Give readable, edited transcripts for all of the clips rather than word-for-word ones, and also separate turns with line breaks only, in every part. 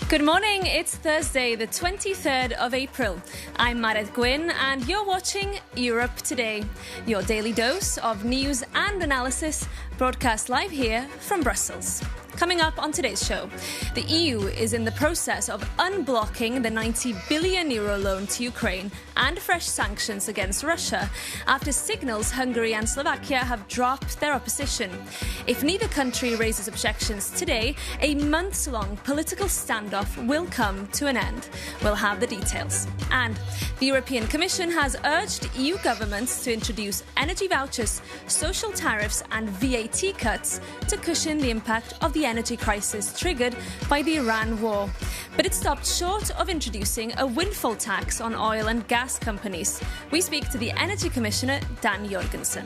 Good morning, it's Thursday, the 23rd of April. I'm Maret Gwyn and you're watching Europe Today, your daily dose of news and analysis broadcast live here from Brussels. Coming up on today's show, the EU is in the process of unblocking the €90 billion loan to Ukraine and fresh sanctions against Russia after signals Hungary and Slovakia have dropped their opposition. If neither country raises objections today, a months-long political standoff will come to an end. We'll have the details. And the European Commission has urged EU governments to introduce energy vouchers, social tariffs and VAT cuts to cushion the impact of the energy crisis triggered by the Iran war. But it stopped short of introducing a windfall tax on oil and gas companies. We speak to the Energy Commissioner, Dan Jorgensen.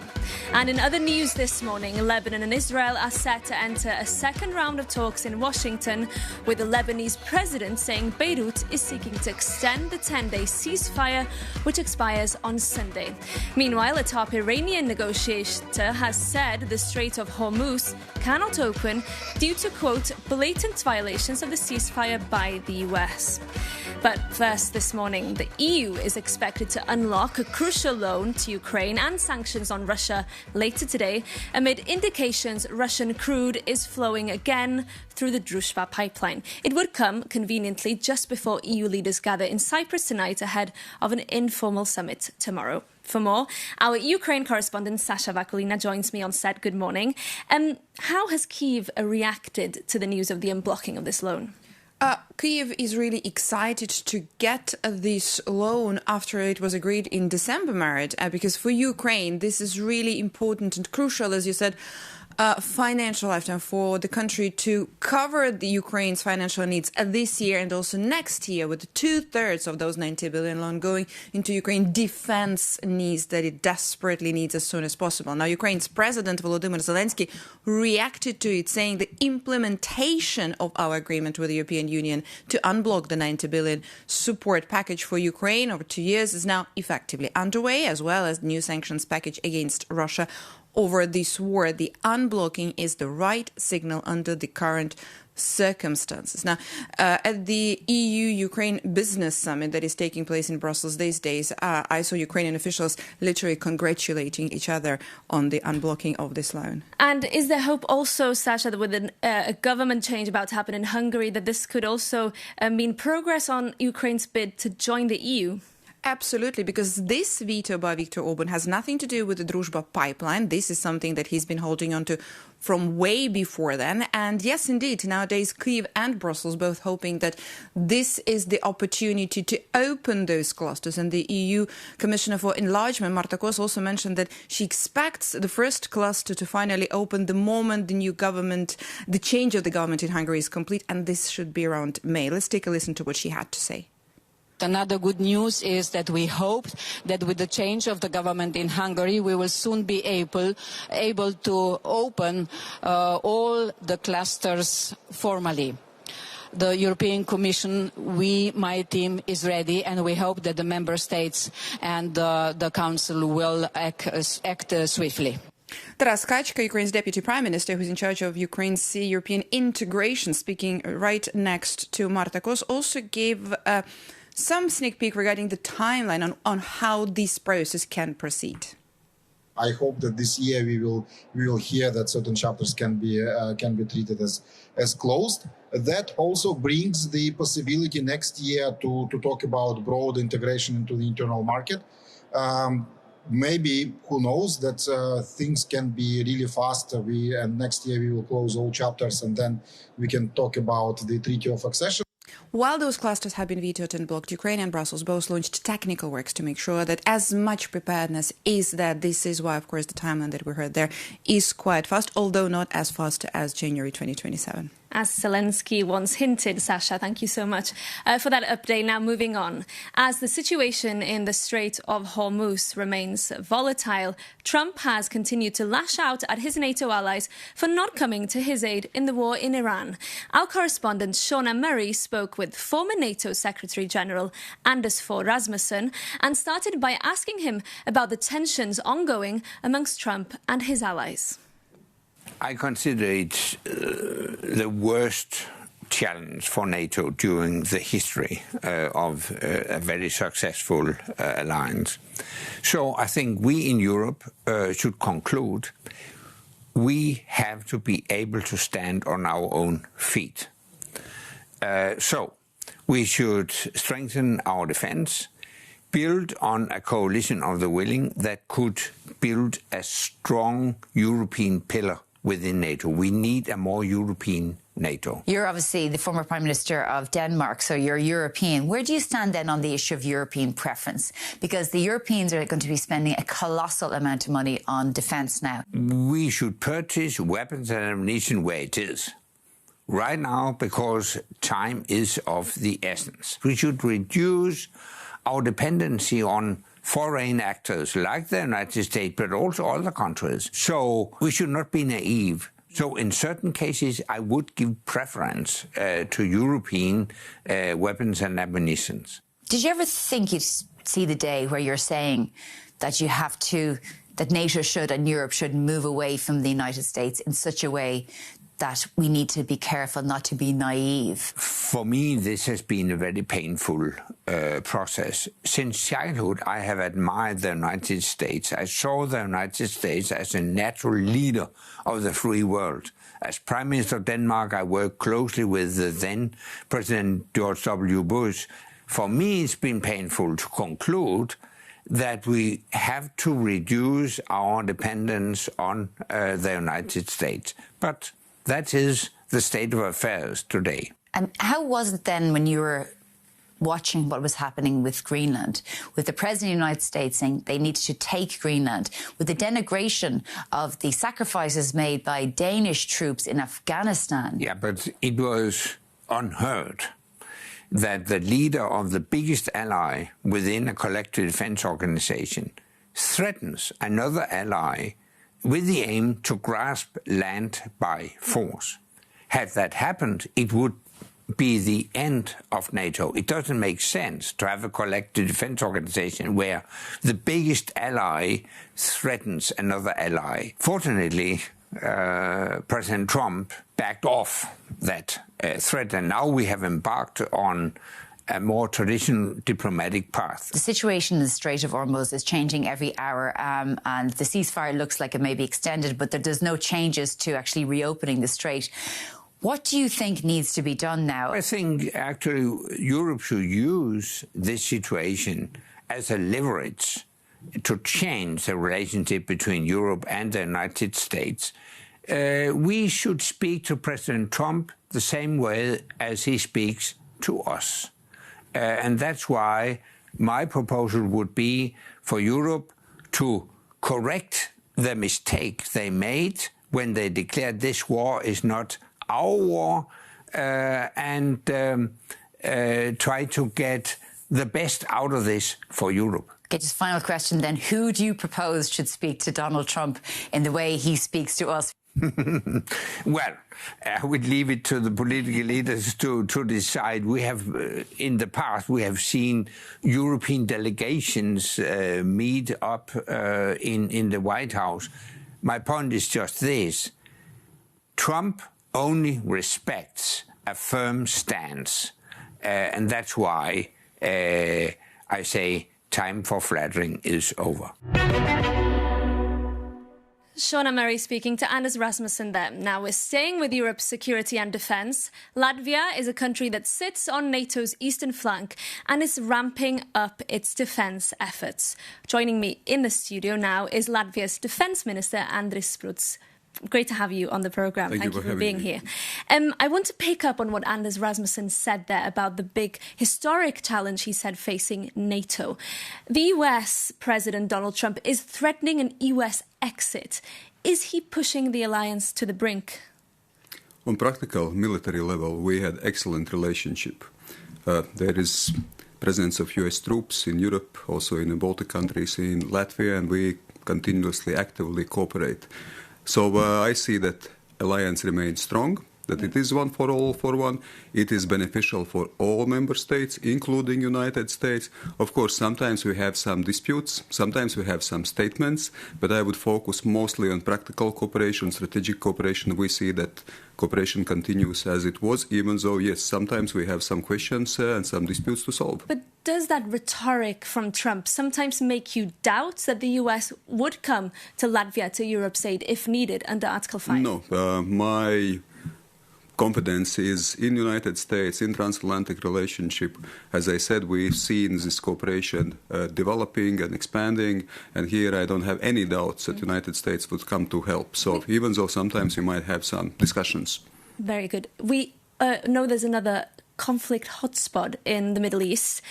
And in other news this morning, Lebanon and Israel are set to enter a second round of talks in Washington, with the Lebanese president saying Beirut is seeking to extend the 10-day ceasefire, which expires on Sunday. Meanwhile, a top Iranian negotiator has said the Strait of Hormuz cannot open due to, quote, blatant violations of the ceasefire by the US. But first this morning, the EU is expected to unlock a crucial loan to Ukraine and sanctions on Russia later today, amid indications Russian crude is flowing again through the Druzhba pipeline. It would come conveniently just before EU leaders gather in Cyprus tonight ahead of an informal summit tomorrow. For more, our Ukraine correspondent Sasha Vakulina joins me on set. Good morning. How has Kyiv reacted to the news of the unblocking of this loan?
Kyiv is really excited to get this loan after it was agreed in December, Marit, because for Ukraine, this is really important and crucial, as you said, financial lifetime for the country to cover the Ukraine's financial needs this year and also next year, with 2/3 of those 90 billion loan going into Ukraine defense needs that it desperately needs as soon as possible. Now, Ukraine's President Volodymyr Zelensky reacted to it, saying the implementation of our agreement with the European Union to unblock the 90 billion support package for Ukraine over 2 years is now effectively underway, as well as the new sanctions package against Russia over this war. The unblocking is the right signal under the current circumstances. Now, at the EU-Ukraine Business Summit that is taking place in Brussels these days, I saw Ukrainian officials literally congratulating each other on the unblocking of this loan.
And is there hope also, Sasha, that with a government change about to happen in Hungary, that this could also mean progress on Ukraine's bid to join the EU?
Absolutely, because this veto by Viktor Orban has nothing to do with the Druzhba pipeline. This is something that he's been holding on to from way before then. And yes, indeed, nowadays Kyiv and Brussels both hoping that this is the opportunity to open those clusters. And the EU Commissioner for Enlargement, Marta Kos, also mentioned that she expects the first cluster to finally open the moment the new government, the change of the government in Hungary is complete. And this should be around May. Let's take a listen to what she had to say.
Another good news is that we hope that with the change of the government in Hungary, we will soon be able to open all the clusters formally. The European Commission, my team is ready, and we hope that the member states and the Council will act swiftly.
Taras Kachka, Ukraine's deputy prime minister, who's in charge of Ukraine's European integration, speaking right next to Marta Kos, also gave some sneak peek regarding the timeline on how this process can proceed.
I hope that this year we will hear that certain chapters can be treated as closed. That also brings the possibility next year to talk about broad integration into the internal market. Maybe, who knows, that things can be really fast. And next year we will close all chapters, and then we can talk about the Treaty of Accession.
While those clusters have been vetoed and blocked, Ukraine and Brussels both launched technical works to make sure that as much preparedness is there. This is why, of course, the timeline that we heard there is quite fast, although not as fast as January 2027.
As Zelensky once hinted. Sasha, thank you so much for that update. Now moving on. As the situation in the Strait of Hormuz remains volatile, Trump has continued to lash out at his NATO allies for not coming to his aid in the war in Iran. Our correspondent Shauna Murray spoke with former NATO Secretary General Anders Fogh Rasmussen and started by asking him about the tensions ongoing amongst Trump and his allies.
I consider it the worst challenge for NATO during the history of a very successful alliance. So I think we in Europe should conclude we have to be able to stand on our own feet. So we should strengthen our defense, build on a coalition of the willing that could build a strong European pillar within NATO. We need a more European NATO.
You're obviously the former Prime Minister of Denmark, so you're European. Where do you stand then on the issue of European preference? Because the Europeans are going to be spending a colossal amount of money on defence now.
We should purchase weapons and ammunition where it is. Right now, because time is of the essence. We should reduce our dependency on foreign actors like the United States, but also other countries. So we should not be naive. So in certain cases, I would give preference to European weapons and ammunition.
Did you ever think you'd see the day where you're saying that that NATO should and Europe should move away from the United States in such a way that we need to be careful not to be naive?
For me, this has been a very painful process. Since childhood, I have admired the United States. I saw the United States as a natural leader of the free world. As Prime Minister of Denmark, I worked closely with the then President George W. Bush. For me, it's been painful to conclude that we have to reduce our dependence on the United States. But that is the state of affairs today.
And how was it then when you were watching what was happening with Greenland, with the President of the United States saying they needed to take Greenland, with the denigration of the sacrifices made by Danish troops in Afghanistan?
Yeah, but it was unheard that the leader of the biggest ally within a collective defense organization threatens another ally with the aim to grasp land by force. Had that happened, it would be the end of NATO. It doesn't make sense to have a collective defense organization where the biggest ally threatens another ally. Fortunately, President Trump backed off that threat, and now we have embarked on a more traditional diplomatic path.
The situation in the Strait of Hormuz is changing every hour, and the ceasefire looks like it may be extended, but there's no changes to actually reopening the strait. What do you think needs to be done now?
I think actually Europe should use this situation as a leverage to change the relationship between Europe and the United States. We should speak to President Trump the same way as he speaks to us. And that's why my proposal would be for Europe to correct the mistake they made when they declared this war is not our war, and try to get the best out of this for Europe.
Okay, just final question then. Who do you propose should speak to Donald Trump in the way he speaks to us?
Well, I would leave it to the political leaders to decide. We have, in the past, we have seen European delegations meet up in the White House. My point is just this. Trump only respects a firm stance, and that's why I say time for flattering is over.
Shauna Murray speaking to Anders Rasmussen there. Now we're staying with Europe's security and defence. Latvia is a country that sits on NATO's eastern flank and is ramping up its defence efforts. Joining me in the studio now is Latvia's Defence Minister Andris Spruds. Great to have you on the programme. Thank you for being here. I want to pick up on what Anders Rasmussen said there about the big historic challenge he said facing NATO. The US President Donald Trump is threatening an US exit. Is he pushing the alliance to the brink?
On practical military level, we had excellent relationship. There is presence of US troops in Europe, also in the Baltic countries, in Latvia, and we continuously, actively cooperate. So I see that alliance remains strong. that it is one for all for one. It is beneficial for all member states, including United States. Of course, sometimes we have some disputes, sometimes we have some statements, but I would focus mostly on practical cooperation, strategic cooperation. We see that cooperation continues as it was, even though, yes, sometimes we have some questions and some disputes to solve.
But does that rhetoric from Trump sometimes make you doubt that the US would come to Latvia, to Europe's aid, if needed, under Article 5?
No, my confidence is in the United States, in transatlantic relationship. As I said, we've seen this cooperation developing and expanding, and here I don't have any doubts that the United States would come to help. So even though sometimes we might have some discussions.
Very good. We know there's another conflict hotspot in the Middle East.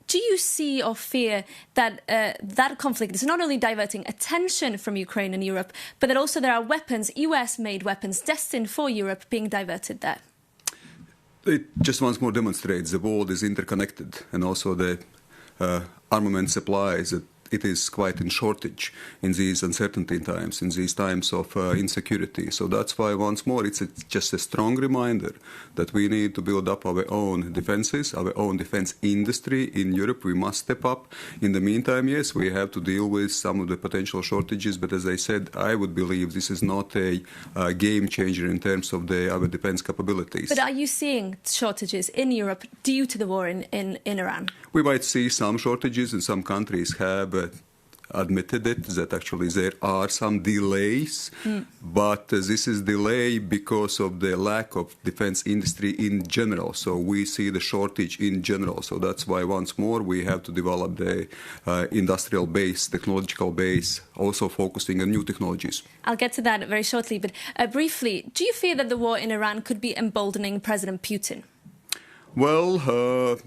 Do you see or fear that that conflict is not only diverting attention from Ukraine and Europe, but that also there are weapons, US-made weapons, destined for Europe being diverted there?
It just once more demonstrates the world is interconnected, and also the armament supplies, that it is quite in shortage in these uncertainty times, in these times of insecurity. So that's why, once more, it's just a strong reminder that we need to build up our own defenses, our own defense industry in Europe. We must step up. In the meantime, yes, we have to deal with some of the potential shortages, but as I said, I would believe this is not a game changer in terms of our defense capabilities.
But are you seeing shortages in Europe due to the war in Iran?
We might see some shortages, and some countries have admitted it, that actually there are some delays, but this is delay because of the lack of defense industry in general. So we see the shortage in general. So that's why, once more, we have to develop the industrial base, technological base, also focusing on new technologies.
I'll get to that very shortly, but briefly, do you fear that the war in Iran could be emboldening President Putin?
Well,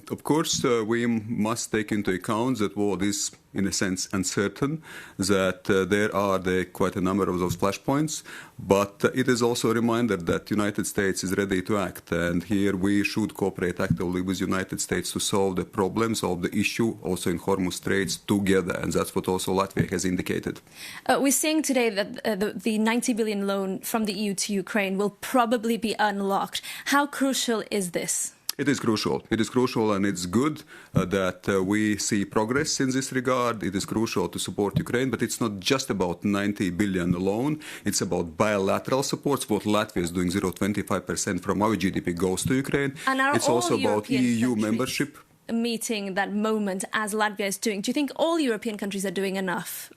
of course, we must take into account that war is, in a sense, uncertain, that there are quite a number of those flashpoints, but it is also a reminder that the United States is ready to act, and here we should cooperate actively with the United States to solve the problems of the issue, also in Hormuz Straits, together, and that's what also Latvia has indicated.
We're seeing today that the 90 billion loan from the EU to Ukraine will probably be unlocked. How crucial is this?
It is crucial. It is crucial, and it's good that we see progress in this regard. It is crucial to support Ukraine, but it's not just about 90 billion loan. It's about bilateral supports. What Latvia is doing, 0.25% from our GDP goes to Ukraine.
And
it's also about EU membership.
Meeting that moment as Latvia is doing. Do you think all European countries are doing enough?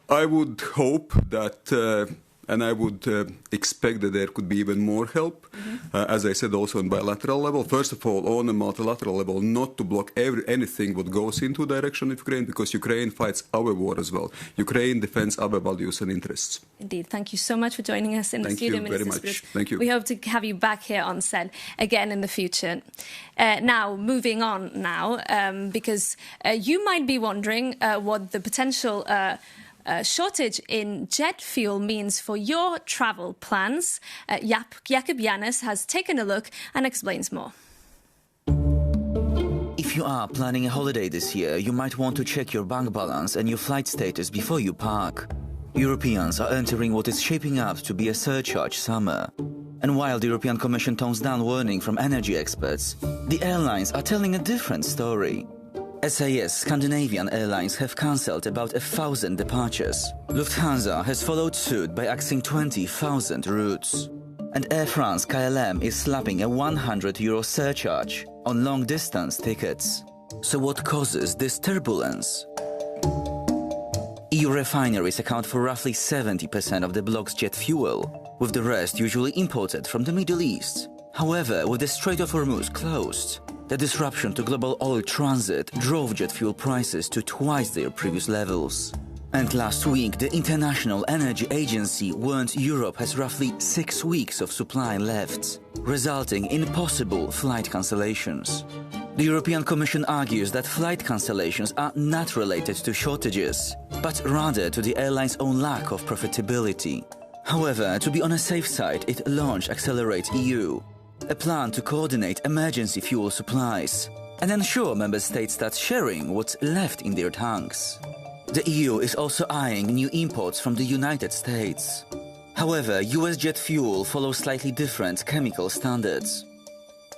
I would hope that... and I would expect that there could be even more help, as I said, also on bilateral level. First of all, on a multilateral level, not to block anything what goes into the direction of Ukraine, because Ukraine fights our war as well. Ukraine defends our values and interests.
Indeed. Thank you so much for joining us in the studio,
Thank you very much. Thank you.
We hope to have you back here on set again in the future. Now, moving on now, because you might be wondering what the potential shortage in jet fuel means for your travel plans. Jakub Janis has taken a look and explains more.
If you are planning a holiday this year, you might want to check your bank balance and your flight status before you park. Europeans are entering what is shaping up to be a surcharge summer. And while the European Commission tones down warning from energy experts, the airlines are telling a different story. SAS Scandinavian Airlines have cancelled about 1,000 departures. Lufthansa has followed suit by axing 20,000 routes. And Air France KLM is slapping a €100 surcharge on long-distance tickets. So what causes this turbulence? EU refineries account for roughly 70% of the bloc's jet fuel, with the rest usually imported from the Middle East. However, with the Strait of Hormuz closed, the disruption to global oil transit drove jet fuel prices to twice their previous levels. And last week, the International Energy Agency warned Europe has roughly 6 weeks of supply left, resulting in possible flight cancellations. The European Commission argues that flight cancellations are not related to shortages, but rather to the airline's own lack of profitability. However, to be on a safe side, it launched Accelerate EU, a plan to coordinate emergency fuel supplies and ensure member states start sharing what's left in their tanks. The EU is also eyeing new imports from the United States. However, US jet fuel follows slightly different chemical standards.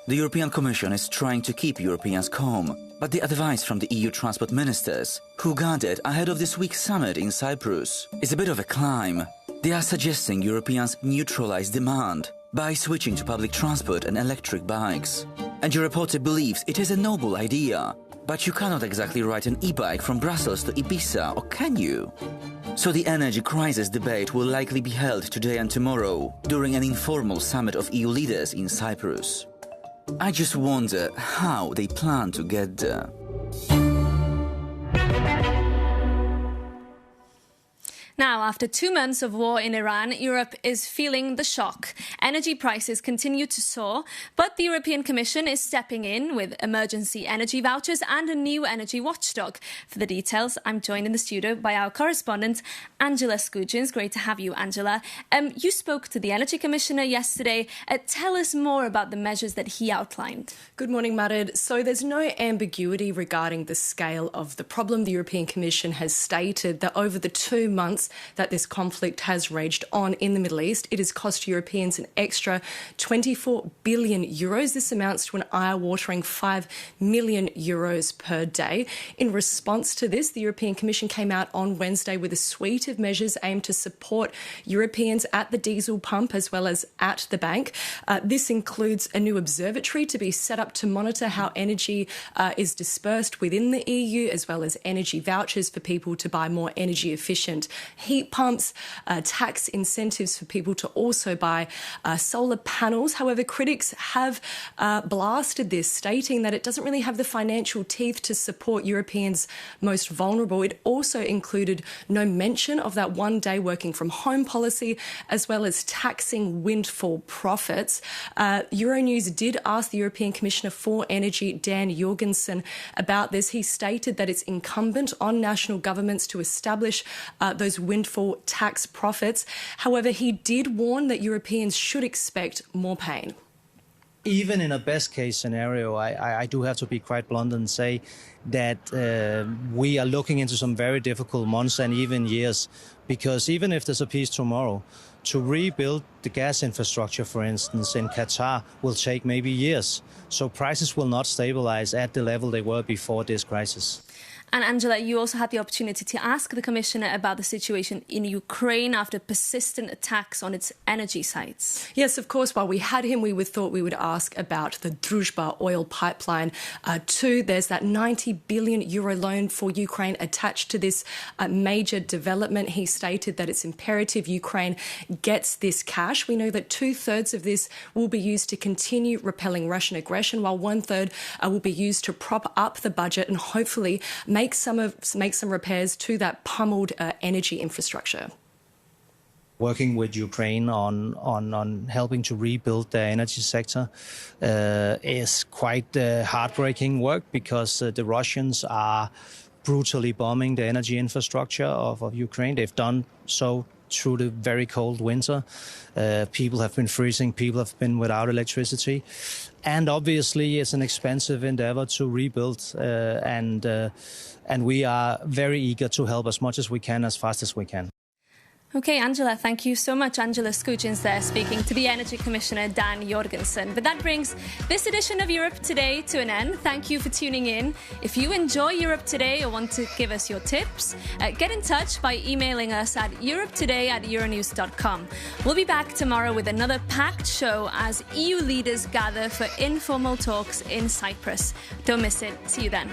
The European Commission is trying to keep Europeans calm, but the advice from the EU transport ministers, who gathered ahead of this week's summit in Cyprus, is a bit of a climb. They are suggesting Europeans neutralize demand by switching to public transport and electric bikes. And your reporter believes it is a noble idea, but you cannot exactly ride an e-bike from Brussels to Ibiza, or can you? So the energy crisis debate will likely be held today and tomorrow during an informal summit of EU leaders in Cyprus. I just wonder how they plan to get there.
Now, after 2 months of war in Iran, Europe is feeling the shock. Energy prices continue to soar, but the European Commission is stepping in with emergency energy vouchers and a new energy watchdog. For the details, I'm joined in the studio by our correspondent, Angela Skujins. Great to have you, Angela. You spoke to the Energy Commissioner yesterday. Tell us more about the measures that he outlined.
Good morning, Marid. So there's no ambiguity regarding the scale of the problem. The European Commission has stated that over the 2 months that this conflict has raged on in the Middle East, it has cost Europeans an extra 24 billion euros. This amounts to an eye-watering 5 million euros per day. In response to this, the European Commission came out on Wednesday with a suite of measures aimed to support Europeans at the diesel pump as well as at the bank. This includes a new observatory to be set up to monitor how energy is dispersed within the EU, as well as energy vouchers for people to buy more energy efficient heat pumps, tax incentives for people to also buy solar panels. However, critics have blasted this, stating that it doesn't really have the financial teeth to support Europeans most vulnerable. It also included no mention of that one-day working from home policy, as well as taxing windfall profits. Euronews did ask the European Commissioner for Energy, Dan Jorgensen, about this. He stated that it's incumbent on national governments to establish those windfall tax profits. However, he did warn that Europeans should expect more pain.
Even in a best case scenario, I do have to be quite blunt and say that we are looking into some very difficult months and even years, because even if there's a peace tomorrow, to rebuild the gas infrastructure, for instance, in Qatar will take maybe years. So prices will not stabilize at the level they were before this crisis.
And Angela, you also had the opportunity to ask the Commissioner about the situation in Ukraine after persistent attacks on its energy sites.
Yes, of course. While we had him, we thought we would ask about the Druzhba oil pipeline too. There's that 90 billion euro loan for Ukraine attached to this major development. He stated that it's imperative Ukraine gets this cash. We know that 2/3 of this will be used to continue repelling Russian aggression, while 1/3 will be used to prop up the budget and hopefully make some repairs to that pummeled energy infrastructure.
Working with Ukraine on helping to rebuild the energy sector is quite heartbreaking work, because the Russians are brutally bombing the energy infrastructure of Ukraine. They've done so through the very cold winter. People have been freezing, people have been without electricity. And obviously it's an expensive endeavor to rebuild, and we are very eager to help as much as we can, as fast as we can.
OK, Angela, thank you so much. Angela Skujins there, speaking to the Energy Commissioner, Dan Jorgensen. But that brings this edition of Europe Today to an end. Thank you for tuning in. If you enjoy Europe Today or want to give us your tips, get in touch by emailing us at europetoday@euronews.com. We'll be back tomorrow with another packed show as EU leaders gather for informal talks in Cyprus. Don't miss it. See you then.